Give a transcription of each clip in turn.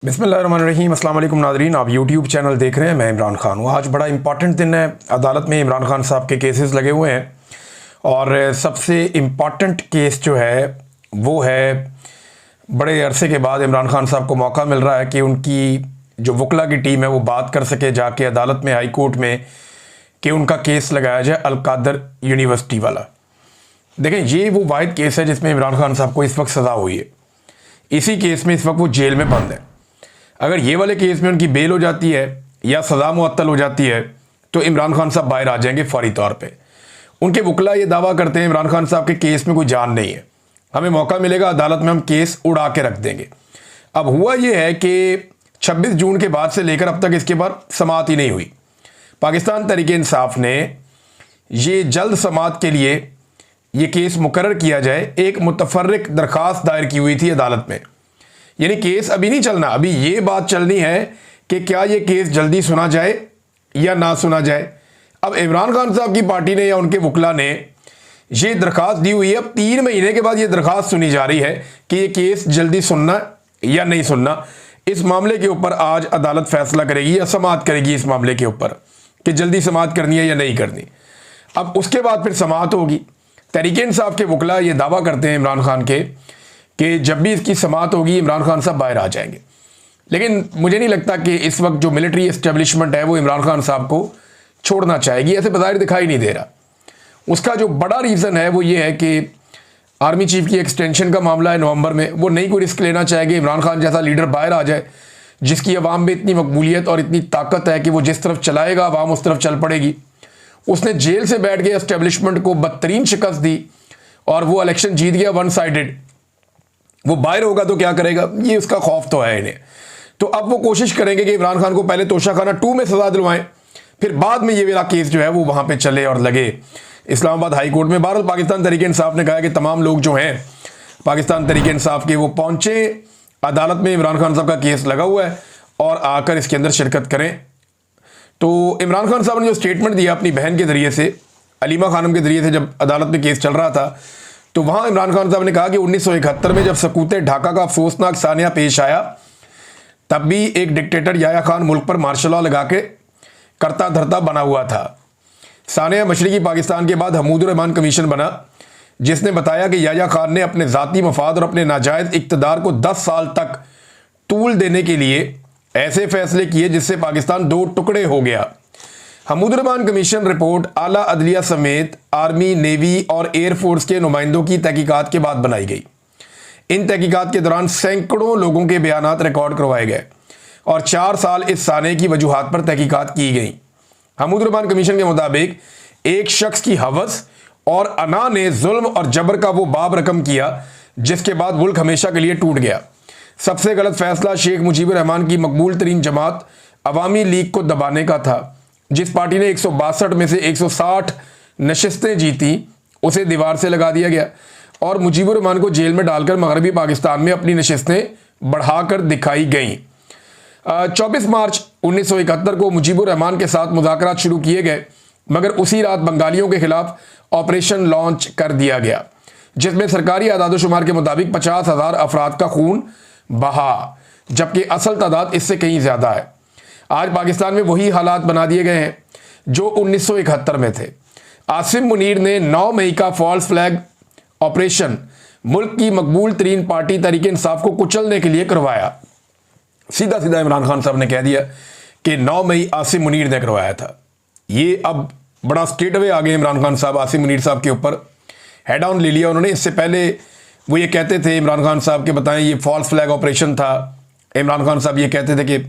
बिस्मिल्लाहिर्रहमानिर्रहीम। अस्सलाम वालेकुम नाज़रीन, आप यूट्यूब चैनल देख रहे हैं। मैं इमरान खान हूँ। आज बड़ा इंपॉर्टेंट दिन है। अदालत में इमरान खान साहब के केसेस लगे हुए हैं और सबसे इम्पॉर्टेंट केस जो है वो है, बड़े अरसे के बाद इमरान खान साहब को मौका मिल रहा है कि उनकी जो वकला की टीम है वो बात कर सके जाके अदालत में, हाई कोर्ट में, कि उनका केस लगाया जाए अल-कादर यूनिवर्सिटी वाला। देखें, ये वो वाहिद केस है जिसमें इमरान खान साहब को इस वक्त सज़ा हुई है। इसी केस में इस वक्त वो जेल में बंद है। अगर ये वाले केस में उनकी बेल हो जाती है या सज़ा मुअत्तल हो जाती है तो इमरान खान साहब बाहर आ जाएंगे फौरी तौर पे। उनके वकला ये दावा करते हैं इमरान खान साहब के केस में कोई जान नहीं है, हमें मौका मिलेगा अदालत में, हम केस उड़ा के रख देंगे। अब हुआ ये है कि 26 जून के बाद से लेकर अब तक इसके बाद समाअत ही नहीं हुई। पाकिस्तान तहरीक इंसाफ ने ये जल्द समाअत के लिए ये केस मुकर्रर किया जाए, एक मुतफर्रिक दरख्वास्त दायर की हुई थी अदालत में। यानी केस अभी नहीं चलना, अभी ये बात चलनी है कि क्या ये केस जल्दी सुना जाए या ना सुना जाए। अब इमरान खान साहब की पार्टी ने या उनके वकला ने ये दरख्वास्त दी हुई है। अब 3 महीने के बाद ये दरख्वास्त सुनी जा रही है कि ये केस जल्दी सुनना या नहीं सुनना। इस मामले के ऊपर आज अदालत फैसला करेगी या समाअत करेगी इस मामले के ऊपर कि जल्दी समाअत करनी है या नहीं करनी। अब उसके बाद फिर समाअत होगी। तहरीक इंसाफ के वकला ये दावा करते हैं इमरान खान के कि जब भी इसकी समाअत होगी इमरान खान साहब बाहर आ जाएंगे। लेकिन मुझे नहीं लगता कि इस वक्त जो मिलिट्री एस्टेब्लिशमेंट है वो इमरान खान साहब को छोड़ना चाहेगी, ऐसे बज़ाहिर दिखाई नहीं दे रहा। उसका जो बड़ा रीज़न है वो ये है कि आर्मी चीफ की एक्सटेंशन का मामला है नवंबर में, वो नहीं कोई रिस्क लेना चाहेगी। इमरान खान जैसा लीडर बाहर आ जाए जिसकी अवाम में इतनी मकबूलियत और इतनी ताकत है कि वो जिस तरफ चलाएगा अवाम उस तरफ चल पड़ेगी। उसने जेल से बैठ के एस्टेब्लिशमेंट को बदतरीन शिकस्त दी और वो इलेक्शन जीत गया वन साइडेड। वो बाहर होगा तो क्या करेगा, ये उसका खौफ तो है इन्हें। तो अब वो कोशिश करेंगे कि इमरान खान को पहले तोशाखाना 2 में सजा दिलवाएं, फिर बाद में ये वाला केस जो है वो वहां पे चले और लगे इस्लामाबाद हाई कोर्ट में। बहरहाल पाकिस्तान तहरीक इंसाफ ने कहा है कि तमाम लोग जो हैं पाकिस्तान तहरीक इंसाफ के वो पहुंचे अदालत में, इमरान खान साहब का केस लगा हुआ है और आकर इसके अंदर शिरकत करें। तो इमरान खान साहब ने जो स्टेटमेंट दिया अपनी बहन के जरिए से, अलीमा खानम के जरिए से, जब अदालत में केस चल रहा था, तो वहां इमरान खान साहब ने कहा कि 1971 में जब सकूत ढाका का अफसोसनाक सानिया पेश आया तब भी एक डिक्टेटर याया खान मुल्क पर मार्शल लॉ लगा के करता धरता बना हुआ था। सानिया मशरकी पाकिस्तान के बाद हमीदुर रहमान कमीशन बना जिसने बताया कि याया खान ने अपने ज़ाती मफाद और अपने नाजायज़ इक़्तिदार को 10 साल तक तूल देने के लिए ऐसे फैसले किए जिससे पाकिस्तान 2 टुकड़े हो गया। हमीदुर रहमान कमीशन रिपोर्ट आला अदलिया समेत आर्मी, नेवी और एयरफोर्स के नुमाइंदों की तहकीकात के बाद बनाई गई। इन तहकीकात के दौरान सैकड़ों लोगों के बयानात रिकॉर्ड करवाए गए और 4 साल इस साने की वजूहात पर तहकीकात की गई। हमीदुर रहमान कमीशन के मुताबिक एक शख्स की हवस और अना ने जुल्म और जबर का वो बाब रकम किया जिसके बाद मुल्क हमेशा के लिए टूट गया। सबसे गलत फैसला शेख मुजीबुर रहमान की मकबूल तरीन जमात अवामी लीग को दबाने का था। जिस पार्टी ने 162 में से 160 नशिस्तें जीती उसे दीवार से लगा दिया गया और मुजीबुर रहमान को जेल में डालकर मगरबी पाकिस्तान में अपनी नशिस्तें बढ़ाकर दिखाई गईं। 24 मार्च 1971 को मुजीबुर रहमान के साथ मुज़ाकरात शुरू किए गए मगर उसी रात बंगालियों के खिलाफ ऑपरेशन लॉन्च कर दिया गया जिसमें सरकारी आदादोशुमार के मुताबिक 50,000 अफराद का खून बहा, जबकि असल तादाद इससे कहीं ज़्यादा है। आज पाकिस्तान में वही हालात बना दिए गए हैं जो 1971 में थे। आसिम मुनीर ने 9 मई का फॉल्स फ्लैग ऑपरेशन मुल्क की मकबूल तरीन पार्टी तहरीक इंसाफ को कुचलने के लिए करवाया। सीधा सीधा इमरान खान साहब ने कह दिया कि 9 मई आसिम मुनीर ने करवाया था। ये अब बड़ा स्ट्रेट अवे आ गए इमरान खान साहब आसिम मुनीर साहब के ऊपर, हेड ऑन ले लिया उन्होंने। इससे पहले वो ये कहते थे इमरान खान साहब के, बताएं ये फॉल्स फ्लैग ऑपरेशन था। इमरान खान साहब ये कहते थे कि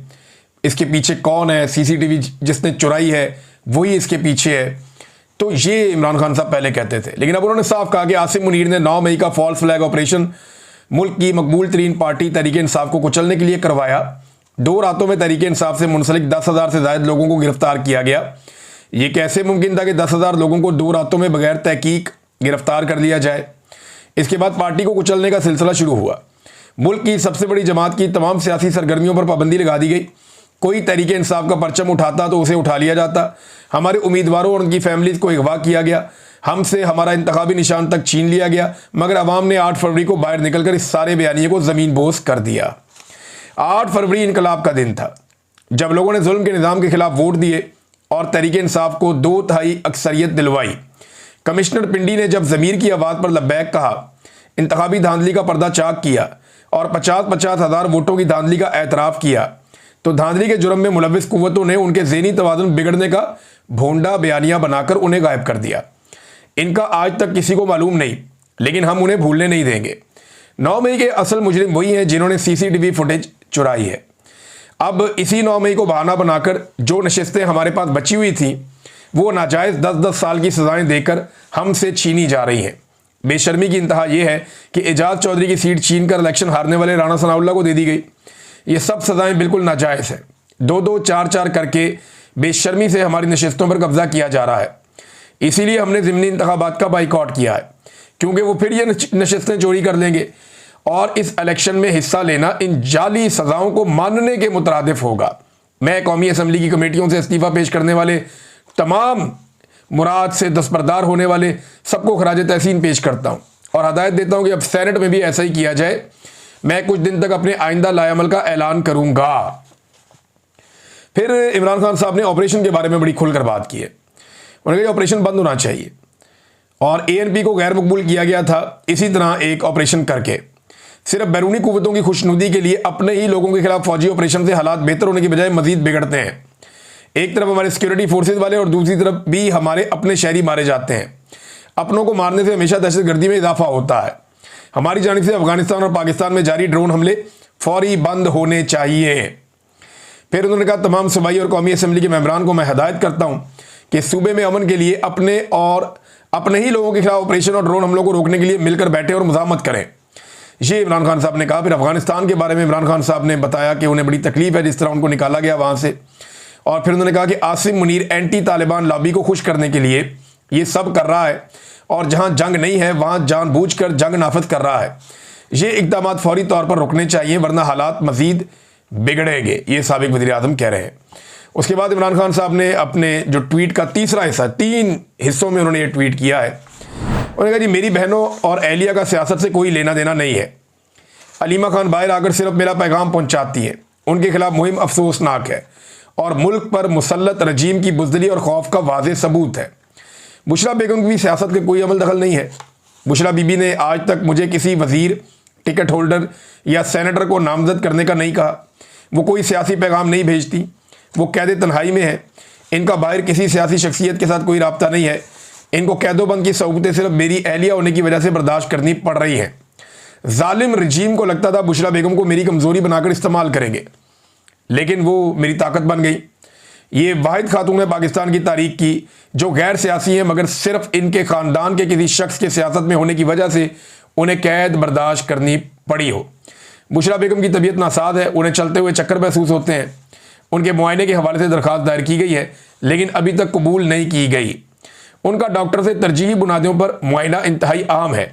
इसके पीछे कौन है, सीसीटीवी जिसने चुराई है वही इसके पीछे है। तो ये इमरान खान साहब पहले कहते थे, लेकिन अब उन्होंने साफ कहा कि आसिम मुनीर ने 9 मई का फॉल्स फ्लैग ऑपरेशन मुल्क की मकबूल तरीन पार्टी तहरीक इंसाफ को कुचलने के लिए करवाया। 2 रातों में तहरीक इंसाफ से मुंसलिक 10,000 से ज़ायद लोगों को गिरफ्तार किया गया। ये कैसे मुमकिन था कि 10,000 लोगों को 2 रातों में बगैर तहकीक गिरफ्तार कर लिया जाए। इसके बाद पार्टी को कुचलने का सिलसिला शुरू हुआ। मुल्क की सबसे बड़ी जमात की तमाम सियासी सरगर्मियों पर पाबंदी लगा दी गई। कोई तहरीक इंसाफ का परचम उठाता तो उसे उठा लिया जाता। हमारे उम्मीदवारों और उनकी फैमिलीज को अगवा किया गया, हमसे हमारा इंतखाबी निशान तक छीन लिया गया, मगर अवाम ने 8 फरवरी को बाहर निकलकर इस सारे बयानिए को ज़मीन बोस कर दिया। 8 फरवरी इनकलाब का दिन था, जब लोगों ने जुल्म के निज़ाम के खिलाफ वोट दिए और तहरीक इंसाफ को 2/3 अक्सरियत दिलवाई। कमिश्नर पिंडी ने जब ज़मीर की आवाज़ पर लब्बैक कहा, इंतखाबी धांधली का पर्दा चाक किया और 50-50 हज़ार वोटों की धांधली का एतराफ़ किया, तो धांधली के जुर्म में मुलव्विस कुव्वतों ने उनके ज़हनी तवाज़ुन बिगड़ने का भोंडा बयानिया बनाकर उन्हें गायब कर दिया। इनका आज तक किसी को मालूम नहीं, लेकिन हम उन्हें भूलने नहीं देंगे। 9 मई के असल मुजरिम वही हैं जिन्होंने CCTV फुटेज चुराई है। अब इसी 9 मई को बहाना बनाकर जो नशिस्तें हमारे पास बची हुई थी, वो नाजायज़ 10-10 साल की सज़ाएं देकर हमसे छीनी जा रही हैं। बेशर्मी की इंतहा यह है कि एजाज चौधरी की सीट छीन कर इलेक्शन हारने वाले राणा सनाउल्लाह को दे दी गई। ये सब सज़ाएं बिल्कुल नाजायज़ हैं। 2-2, 4-4 करके बेशर्मी से हमारी नशिस्तों पर कब्जा किया जा रहा है। इसीलिए हमने ज़िमनी इंतखाबात का बाइकआउट किया है, क्योंकि वो फिर ये नशिस्तें चोरी कर लेंगे और इस इलेक्शन में हिस्सा लेना इन जाली सज़ाओं को मानने के मुतरादिफ होगा। मैं कौमी असम्बली की कमेटियों से इस्तीफ़ा पेश करने वाले तमाम मुराद से दस्तबरदार होने वाले सबको खराज तहसीन पेश करता हूँ और हदायत देता हूँ कि अब सेनेट में भी ऐसा ही किया जाए। मैं कुछ दिन तक अपने आइंदा लाएअमल का ऐलान करूँगा। फिर इमरान खान साहब ने ऑपरेशन के बारे में बड़ी खुलकर बात की है। उन्होंने कहा ऑपरेशन बंद होना चाहिए और ANP को गैर मकबूल किया गया था इसी तरह एक ऑपरेशन करके, सिर्फ बैरूनी कुव्वतों की खुशनुदी के लिए अपने ही लोगों के खिलाफ फौजी ऑपरेशन से हालात बेहतर होने की बजाय मजीद बिगड़ते हैं। एक तरफ हमारे सिक्योरिटी फोर्सेज वाले और दूसरी तरफ भी हमारे अपने शहरी मारे जाते हैं। अपनों को मारने से हमेशा दहशतगर्दी में इजाफा होता है। हमारी जानिब से अफगानिस्तान और पाकिस्तान में जारी ड्रोन हमले फौरी बंद होने चाहिए। फिर उन्होंने कहा तमाम सूबाई और कौमी असम्बली के मेंबरान को मैं हदायत करता हूँ कि सूबे में अमन के लिए अपने ही लोगों के खिलाफ ऑपरेशन और ड्रोन हमलों को रोकने के लिए मिलकर बैठे और मुज़ाहमत करें। ये इमरान खान साहब ने कहा। फिर अफगानिस्तान के बारे में इमरान खान साहब ने बताया कि उन्हें बड़ी तकलीफ है जिस तरह उनको निकाला गया वहाँ से, और फिर उन्होंने कहा कि आसिम मुनीर एंटी तालिबान लॉबी को खुश करने के लिए ये सब कर रहा है और जहाँ जंग नहीं है वहाँ जानबूझकर जंग नाफिज कर रहा है। ये इक़दाम फौरी तौर पर रुकने चाहिए वरना हालात मज़ीद बिगड़ेंगे, ये साबिक वज़ीर आज़म कह रहे हैं। उसके बाद इमरान खान साहब ने अपने जो ट्वीट का तीसरा हिस्सा, 3 हिस्सों में उन्होंने ये ट्वीट किया है। उन्होंने कहा जी मेरी बहनों और एहलिया का सियासत से कोई लेना देना नहीं है। अलीमा खान बाहर आकर सिर्फ मेरा पैगाम पहुंचाती है। उनके खिलाफ मुहिम अफसोसनाक है और मुल्क पर मुसल्लत रजीम की बुज़दिली और खौफ का वाज़ेह सबूत है। बुशरा बेगम की भी सियासत का कोई अमल दखल नहीं है। बुशरा बीबी ने आज तक मुझे किसी वज़ीर, टिकट होल्डर या सेनेटर को नामजद करने का नहीं कहा। वो कोई सियासी पैगाम नहीं भेजती। वो कैद तन्हाई में है। इनका बाहर किसी सियासी शख्सियत के साथ कोई रब्ता नहीं है। इनको कैदोबंद की सहूलतें सिर्फ मेरी एहलिया होने की वजह से बर्दाश्त करनी पड़ रही हैं। जालिम रजीम को लगता था बुशरा बेगम को मेरी कमज़ोरी बनाकर इस्तेमाल करेंगे, लेकिन वो मेरी ताकत बन गई। ये वाहिद खातून है पाकिस्तान की तारीख की जो गैर सियासी हैं, मगर सिर्फ इनके ख़ानदान के किसी शख्स के सियासत में होने की वजह से उन्हें कैद बर्दाश्त करनी पड़ी हो। बुशरा बेगम की तबीयत नासाज है, उन्हें चलते हुए चक्कर महसूस होते हैं। उनके मुआयने के हवाले से दरख्वास्त दायर की गई है, लेकिन अभी तक कबूल नहीं की गई। उनका डॉक्टर से तरजीही बुनियादों पर मुआयना इंतहाई आम है।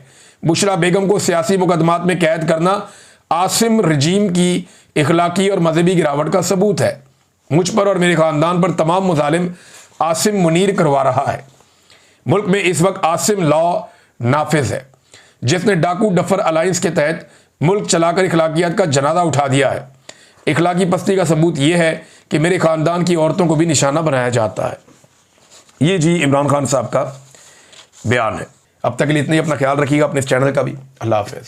बुशरा बेगम को सियासी मुकदमात में कैद करना आसिम रजीम की इखलाकी और मजहबी गिरावट का सबूत है। मुझ पर और मेरे ख़ानदान पर तमाम मुजालिम आसिम मुनीर करवा रहा है। मुल्क में इस वक्त आसिम लॉ नाफिज है, जिसने डाकू डफर अलायंस के तहत मुल्क चलाकर इखलाकियात का जनाजा उठा दिया है। इखलाकी पस्ती का सबूत यह है कि मेरे ख़ानदान की औरतों को भी निशाना बनाया जाता है। ये जी इमरान खान साहब का बयान है। अब तक के लिए इतना ही। अपना ख्याल रखिएगा, अपने इस चैनल का भी। अल्लाह हाफ़िज़।